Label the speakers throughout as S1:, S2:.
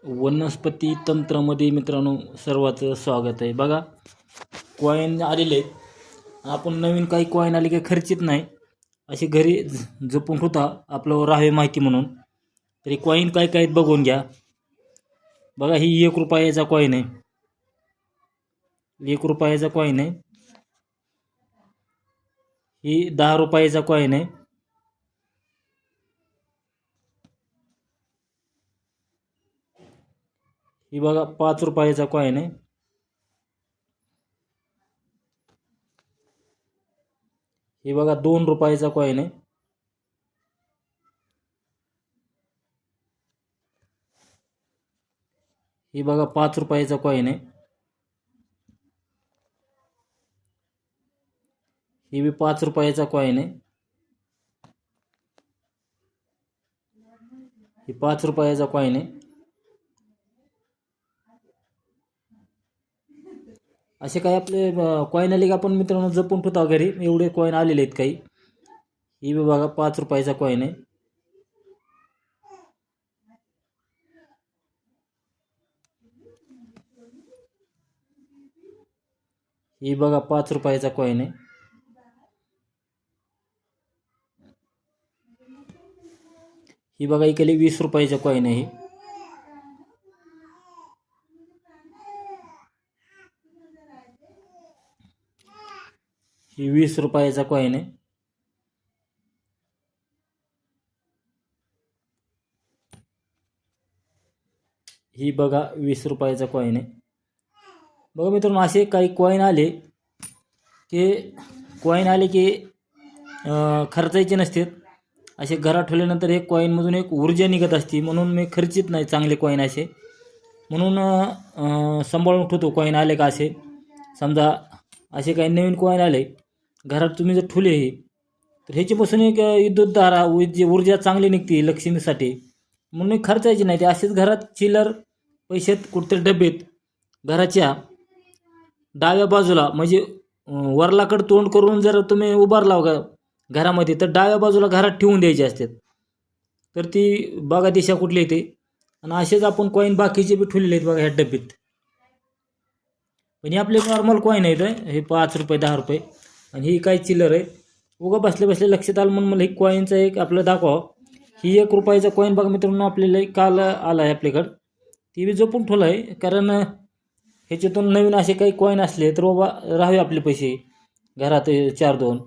S1: वनस्पती तंत्रामध्ये मित्रांनो सर्वांचं स्वागत आहे. बघा कॉईन आलेले आहेत. आपण नवीन काही कॉईन आले की खर्चित नाही, असे घरी जपून होता आपलं राहावे माहिती म्हणून. तरी कॉईन काय काय बघून घ्या. बघा ही 1 रुपयाचा कॉईन आहे, 1 रुपयाचा कॉईन आहे. ही 10 रुपयाचा कॉईन आहे. ही बघा 5 रुपयाचा कॉईन आहे. ही बघा 2 रुपयाचा कॉईन आहे. ही बघा 5 रुपयाचा कॉईन आहे. ही बी 5 रुपयाचा कॉईन आहे. ही 5 रुपयाचा कॉईन आहे. असे काही आपले कॉईन आले की आपण मित्रांनो जपून ठेवता घरी. एवढे कॉईन आलेले आहेत काही. ही बी बघा 5 रुपयाचा कॉईन आहे. ही बघा 5 रुपयाचा कॉईन आहे. ही बघा इकडे 20 रुपयाचा कॉईन आहे. ही 20 रुपयाचा कॉईन आहे. ही बघा 20 रुपयाचा कॉईन आहे. बघा मित्रांनो असे काही कॉईन आले की खर्चायचे नसतात. असे घरात ठेवल्यानंतर एक कॉईनमधून एक ऊर्जा निघत असते, म्हणून मी खर्चित नाही चांगले कॉईन असे. म्हणून सांभाळून ठेवतो कॉईन आले का. असे समजा असे काही नवीन कॉईन आले घरात तुम्ही जर ठेवले हे, तर ह्याच्यापासून एक विद्युतधारा ऊर्जा चांगली निघते लक्ष्मीसाठी. म्हणून खर्चायची नाही ते. असेच घरात चिल्लर पैशात कुठतरी डब्यात घराच्या डाव्या बाजूला, म्हणजे वरलाकडे तोंड करून जर तुम्ही उभारला घरामध्ये, तर डाव्या बाजूला घरात ठेवून द्यायचे असतात. तर ती बघा दिशा कुठली येते. आणि असेच आपण कॉईन बाकीचे बी ठेवलेले आहेत बघा ह्या डब्यात. पण हे आपले नॉर्मल कॉईन आहेत. हे 5 रुपये 10 रुपये आणि ही काही चिल्लर आहे. उगा बसल्या बसल्या लक्षात आलं म्हणून मला ही कॉईनचा एक आपलं दाखवा. ही 1 रुपयाचा कॉईन बघा मित्रांनो आपल्याला काल आला आहे आपल्याकडं. ती बी जपून ठेवलं आहे, कारण ह्याच्यातून नवीन असे काही कॉईन असले तर बाबा राहावे आपले पैसे घरात 4-2.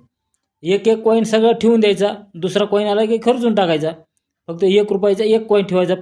S1: एक कॉईन सगळं ठेवून द्यायचा, दुसरा कॉईन आला की खर्चून टाकायचा. फक्त 1 रुपयाचा एक कॉईन ठेवायचा.